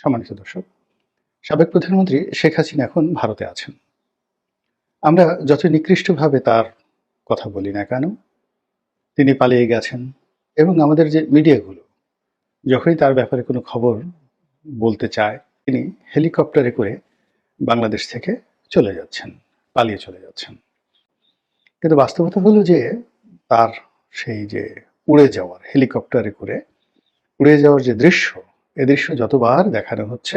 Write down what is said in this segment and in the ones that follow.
সম্মানিত দর্শক, সাবেক প্রধানমন্ত্রী শেখ হাসিনা এখন ভারতে আছেন। আমরা যত নিকৃষ্টভাবে তার কথা বলি না কেন, তিনি পালিয়ে গেছেন এবং আমাদের যে মিডিয়াগুলো যখনই তার ব্যাপারে কোনো খবর বলতে চায়, তিনি হেলিকপ্টারে করে বাংলাদেশ থেকে চলে যাচ্ছেন, পালিয়ে চলে যাচ্ছেন। কিন্তু বাস্তবতা হলো যে তার সেই যে উড়ে যাওয়ার, হেলিকপ্টারে করে উড়ে যাওয়ার যে দৃশ্য, এ দৃশ্য যতবার দেখানো হচ্ছে,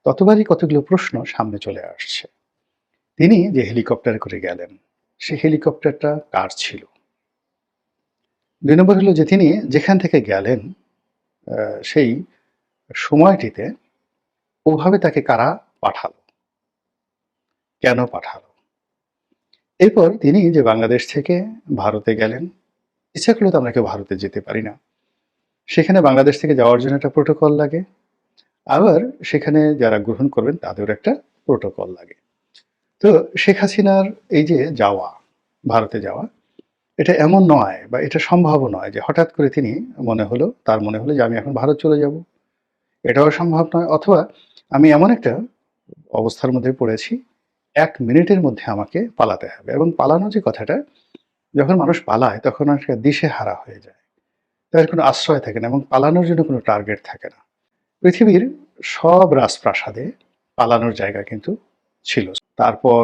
ততবারই কতগুলো প্রশ্ন সামনে চলে আসছে। তিনি যে হেলিকপ্টারে করে গেলেন, সেই হেলিকপ্টারটা কার ছিল? ২ নম্বর হলো যে তিনি যেখান থেকে গেলেন সেই সময়টিতে ওভাবে তাকে কারা পাঠালো? কেন পাঠালো? এরপর তিনি যে বাংলাদেশ থেকে ভারতে গেলেন, ইচ্ছা করলে তো আমরা কেউ ভারতে যেতে পারি না। সেখানে বাংলাদেশ থেকে যাওয়ার জন্য একটা প্রোটোকল লাগে। আবার সেখানে যারা গ্রহণ করবেন তাদেরও একটা প্রোটোকল লাগে। তো শেখ হাসিনার এই যে যাওয়া, ভারতে যাওয়া, এটা এমন নয় বা এটা সম্ভবও নয় যে হঠাৎ করে তার মনে হলো যে আমি এখন ভারত চলে যাব। এটাও সম্ভব নয়। অথবা আমি এমন একটা অবস্থার মধ্যে পড়েছি, ১ মিনিটের মধ্যে আমাকে পালাতে হবে। এবং পালানো যে কথাটা, যখন মানুষ পালায় তখন অনেকটা দিশেহারা হয়ে যায়। তাদের কোনো আশ্রয় থাকে না এবং পালানোর জন্য কোনো টার্গেট থাকে না। পৃথিবীর সব রাজপ্রাসাদে পালানোর জায়গা কিন্তু ছিল। তারপর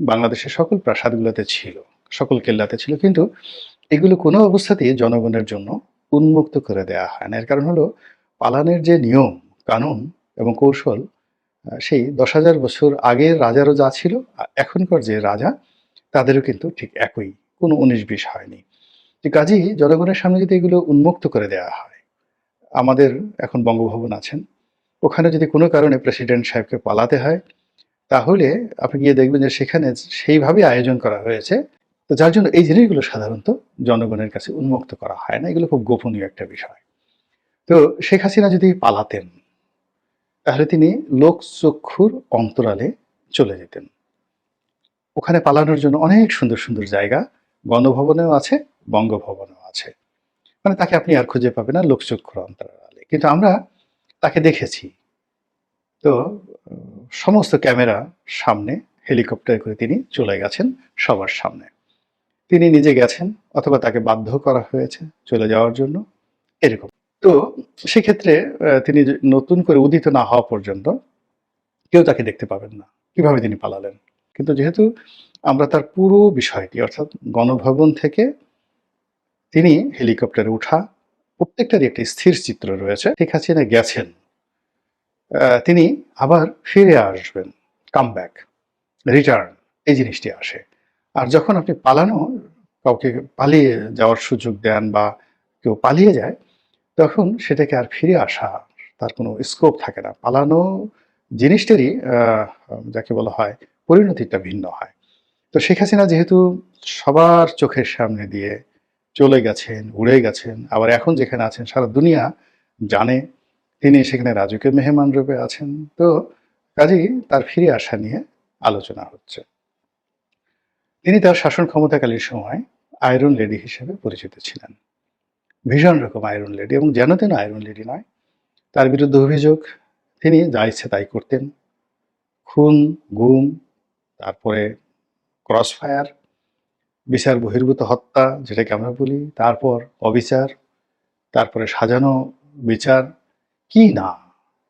বাংলাদেশের সকল প্রাসাদগুলোতে ছিল, সকল কেল্লাতে ছিল। কিন্তু এগুলো কোনো অবস্থাতেই জনগণের জন্য উন্মুক্ত করে দেয়া হয় না। এর কারণ হলো পালানের যে নিয়ম, কানুন এবং কৌশল সেই ১০,০০০ বছর আগের রাজারও যা ছিল, এখনকার যে রাজা তাদেরও কিন্তু ঠিক একই। কোনো ১৯-২০ হয়নি। তো কাজেই জনগণের সামনে যদি এগুলো উন্মুক্ত করে দেয়া হয়, আমাদের এখন বঙ্গভবন আছেন, ওখানে যদি কোনো কারণে প্রেসিডেন্ট সাহেবকে পালাতে হয়, তাহলে আপনি গিয়ে দেখবেন যে সেখানে সেইভাবেই আয়োজন করা হয়েছে। তো যার জন্য এই জিনিসগুলো সাধারণত জনগণের কাছে উন্মুক্ত করা হয় না। এগুলো খুব গোপনীয় একটা বিষয়। তো শেখ হাসিনা যদি পালাতেন, তাহলে তিনি লোকচক্ষুর অন্তরালে চলে যেতেন। ওখানে পালানোর জন্য অনেক সুন্দর, সুন্দর জায়গা গণভবনেও আছে, বঙ্গভবনেও আছে। মানে তাকে আপনি আর খুঁজে পাবেন না লোকচক্ষুর অন্তরালে। কিন্তু আমরা তাকে দেখেছি। তো সমস্ত ক্যামেরা সামনে হেলিকপ্টারে করে তিনি চলে গেছেন সবার সামনে। তিনি নিজে গেছেন অথবা তাকে বাধ্য করা হয়েছে চলে যাওয়ার জন্য, এরকম। তো সেক্ষেত্রে তিনি যে নতুন করে উদিত না হওয়া পর্যন্ত কেউ তাকে দেখতে পাবেন না। কিভাবে তিনি পালালেন? কিন্তু যেহেতু আমরা তার পুরো বিষয়টি অর্থাৎ গণভবন থেকে তিনি হেলিকপ্টারে উঠা, প্রত্যেকটারই একটি স্থির চিত্র রয়েছে। শেখ হাসিনা গেছেন। তিনি আবার ফিরে আসবেন। কাম ব্যাক, রিটার্ন, এই জিনিসটি আসে। আর যখন আপনি কাউকে পালিয়ে যাওয়ার সুযোগ দেন বা কেউ পালিয়ে যায়, তখন সেটাকে আর ফিরে আসা তার কোনো স্কোপ থাকে না। পালানো জিনিসটারই যাকে বলা হয় পরিণতিটা ভিন্ন হয়। তো শেখ হাসিনা যেহেতু সবার চোখের সামনে দিয়ে চলে গেছেন, উড়ে গেছেন, আবার এখন যেখানে আছেন সারা দুনিয়া জানে তিনি সেখানে রাজকীয় মেহমান রূপে আছেন। তো কাজেই তার ফিরে আসা নিয়ে আলোচনা হচ্ছে। তিনি তার শাসন ক্ষমতাকালীন সময় আয়রন লেডি হিসেবে পরিচিত ছিলেন। ভীষণ রকম আয়রন লেডি এবং যেন তেন আয়রন লেডি নয়। তার বিরুদ্ধে অভিযোগ, তিনি যা ইচ্ছে তাই করতেন। খুন, গুম, তারপরে ক্রস ফায়ার, বিচার বহির্ভূত হত্যা যেটাকে আমরা বলি, তারপর অবিচার, তারপরে সাজানো বিচার, কি না!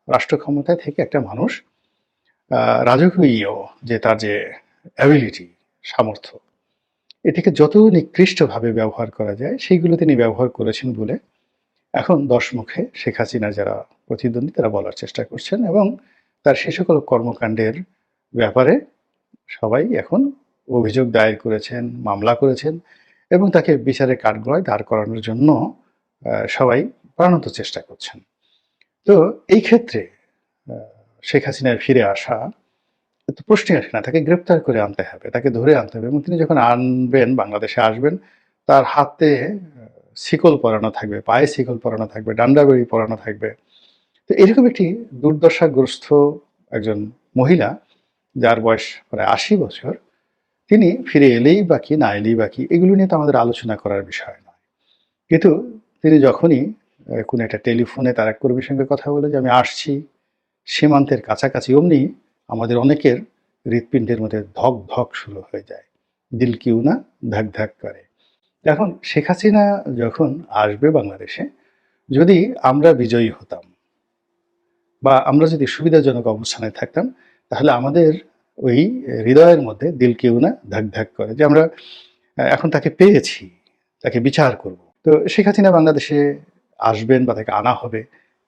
রাষ্ট্র ক্ষমতায় থেকে একটা মানুষ রাজকীয় যে তার যে অ্যাবিলিটি, সামর্থ্য, এটাকে যত নিকৃষ্টভাবে ব্যবহার করা যায় সেইগুলো তিনি ব্যবহার করেছেন বলে এখন দশমুখে শেখ হাসিনা যারা প্রতিদ্বন্দ্বী তারা বলার চেষ্টা করছেন এবং তার সে সকল কর্মকাণ্ডের ব্যাপারে সবাই এখন অভিযোগ দায়ের করেছেন, মামলা করেছেন এবং তাকে বিচারের কাঠগড়ায় দাঁড় করানোর জন্য সবাই প্রাণান্ত চেষ্টা করছেন। তো এই ক্ষেত্রে শেখ হাসিনার ফিরে আসা তো প্রশ্নই আসে না। তাকে গ্রেপ্তার করে আনতে হবে, তাকে ধরে আনতে হবে এবং তিনি যখন আনবেন, বাংলাদেশে আসবেন, তার হাতে শিকল পরানো থাকবে, পায়ে শিকল পরানো থাকবে, ডান্ডা বেড়ি পরানো থাকবে। তো এরকম একটি দুর্দশাগ্রস্ত একজন মহিলা, যার বয়স প্রায় ৮০ বছর, তিনি ফিরে এলেই বা কি, না এলেই বা কি, এগুলো নিয়ে তো আমাদের আলোচনা করার বিষয় নয়। কিন্তু তিনি যখনই কোনো একটা টেলিফোনে তার এক কর্মীর সঙ্গে কথা বলে যে আমি আসছি, সীমান্তের কাছাকাছি, অমনি আমাদের অনেকের হৃৎপিণ্ডের মধ্যে ধক ধক শুরু হয়ে যায়, দিল কিউ না ধাক ধাক করে। এখন শেখ হাসিনা যখন আসবে বাংলাদেশে, যদি আমরা বিজয়ী হতাম বা আমরা যদি সুবিধাজনক অবস্থানে থাকতাম, তাহলে আমাদের ওই হৃদয়ের মধ্যে দিল কেউ না ধাক ধাক করে যে আমরা এখন তাকে পেয়েছি, তাকে বিচার করব। তো শেখ হাসিনা বাংলাদেশে আসবেন বা তাকে আনা হবে,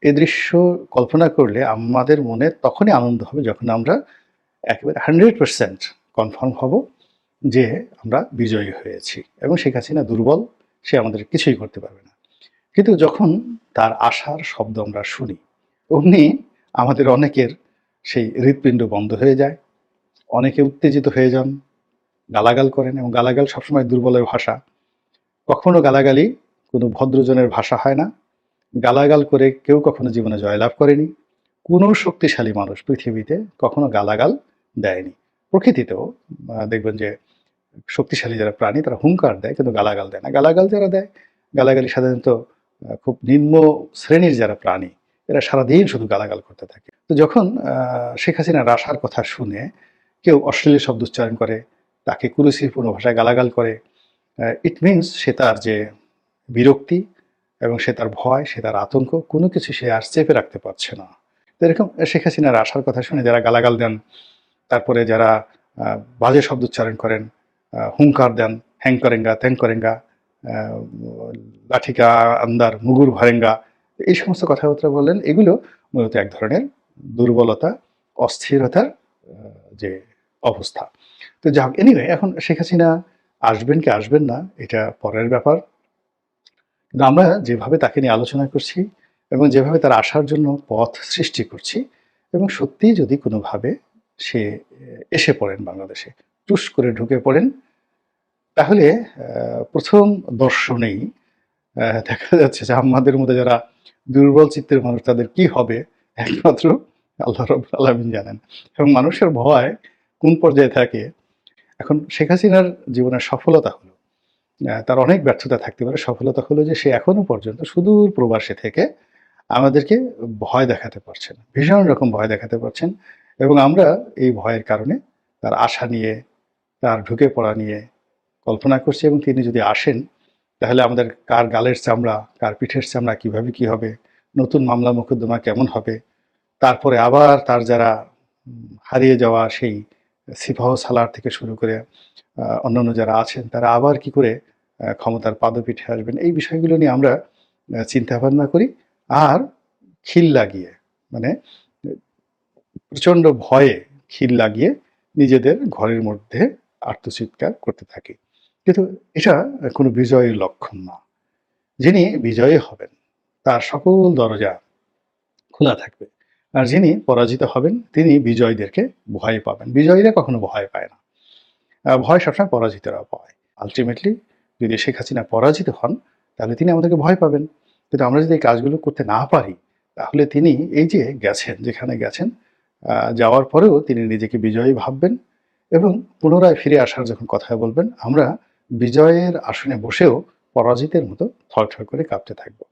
এই দৃশ্য কল্পনা করলে আমাদের মনে তখনই আনন্দ হবে যখন আমরা একেবারে 100% কনফার্ম হব যে আমরা বিজয়ী হয়েছি এবং শেখ হাসিনা দুর্বল, সে আমাদের কিছুই করতে পারবে না। কিন্তু যখন তার আসার শব্দ আমরা শুনি, অমনি আমাদের অনেকের সেই হৃৎপিণ্ড বন্ধ হয়ে যায়, অনেকে উত্তেজিত হয়ে যান, গালাগাল করেন, এবং গালাগাল সবসময় দুর্বলের ভাষা। কখনো গালাগালি কোনো ভদ্রজনের ভাষা হয় না। গালাগাল করে কেউ কখনো জীবনে জয়লাভ করেনি। কোনো শক্তিশালী মানুষ পৃথিবীতে কখনো গালাগাল দেয়নি। প্রকৃতিতেও দেখবেন যে শক্তিশালী যারা প্রাণী তারা হুঙ্কার দেয়, কিন্তু গালাগাল দেয় না। গালাগাল যারা দেয়, গালাগালি সাধারণত খুব নিম্ন শ্রেণীর যারা প্রাণী, এরা সারাদিন শুধু গালাগাল করতে থাকে। তো যখন শেখ হাসিনার আসার কথা শুনে কেউ অশ্লীল শব্দ উচ্চারণ করে, তাকে কুরুচিপূর্ণ ভাষায় গালাগাল করে, ইট মিনস সে তার যে বিরক্তি এবং সে তার ভয়, সে তার আতঙ্ক, কোনো কিছু সে আর চেপে রাখতে পারছে না। তো এরকম শেখ হাসিনার আসার কথা শুনে যারা গালাগাল দেন, তারপরে যারা বাজে শব্দ উচ্চারণ করেন, হুঙ্কার দেন, হ্যাং করেঙ্গা, ত্যাং করেঙ্গা, লাঠিকা আন্দার, মুগুর ভারেঙ্গা, এই সমস্ত কথাবার্তা বললেন, এগুলো মূলত এক ধরনের দুর্বলতা, অস্থিরতার যে অবস্থা। তো যা হোক, এনিওয়ে, এখন শেখ হাসিনা আসবেন কি আসবেন না এটা পরের ব্যাপার। কিন্তু আমরা যেভাবে তাকে নিয়ে আলোচনা করছি এবং যেভাবে তার আসার জন্য পথ সৃষ্টি করছি, এবং সত্যিই যদি কোনোভাবে সে এসে পড়েন বাংলাদেশে, টুস করে ঢুকে পড়েন, তাহলে প্রথম দর্শনেই দেখা যাচ্ছে যে আমাদের মধ্যে যারা দুর্বল চিত্তের মানুষ, তাদের কি হবে একমাত্র আল্লাহ রাব্বুল আলামিন জানেন। এবং মানুষের ভয় কোন পর্যায়ে থাকে। এখন শেখ হাসিনার জীবনের সফলতা হলো, তার অনেক ব্যর্থতা থাকতে পারে, সফলতা হলো যে সে এখনো পর্যন্ত সুদূর প্রবাসে থেকে আমাদেরকে ভয় দেখাতে পারছেন, ভীষণ রকম ভয় দেখাতে পারছেন। এবং আমরা এই ভয়ের কারণে তার আশা নিয়ে, তার ঢুকে পড়া নিয়ে কল্পনা করছি, এবং তিনি যদি আসেন তাহলে আমাদের কার গালের চামড়া, কার পিঠের চামড়া কিভাবে কি হবে, নতুন মামলা মোকদ্দমা কেমন হবে, তারপরে আবার তার যারা হারিয়ে যাওয়া সেই সিপাহ সালার থেকে শুরু করে অন্যান্য যারা আছেন তারা আবার কি করে ক্ষমতার পাদপীঠে আসবেন, এই বিষয়গুলো নিয়ে আমরা চিন্তা ভাবনা করি। আর খিল লাগিয়ে, মানে প্রচণ্ড ভয়ে খিল লাগিয়ে নিজেদের ঘরের মধ্যে আর্তচিৎকার করতে থাকি। কিন্তু এটা কোনো বিজয়ের লক্ষণ না। যিনি বিজয়ী হবেন তার সকল দরজা খোলা থাকবে, আর যিনি পরাজিত হবেন তিনি বিজয়ীদেরকে ভয় পাবেন। বিজয়ীরা কখনো ভয় পায় না, ভয় সবসময় পরাজিতরা পায়। আলটিমেটলি যদি শেখ হাসিনা পরাজিত হন, তাহলে তিনি আমাদেরকে ভয় পাবেন। কিন্তু আমরা যদি এই কাজগুলো করতে না পারি, তাহলে তিনি এই যে গেছেন, যেখানে গেছেন, যাওয়ার পরেও তিনি নিজেকে বিজয়ী ভাববেন, এবং পুনরায় ফিরে আসার যখন কথা বলবেন, আমরা বিজয়ের আসনে বসেও পরাজিতের মতো থরথর করে কাঁপতে থাকবো।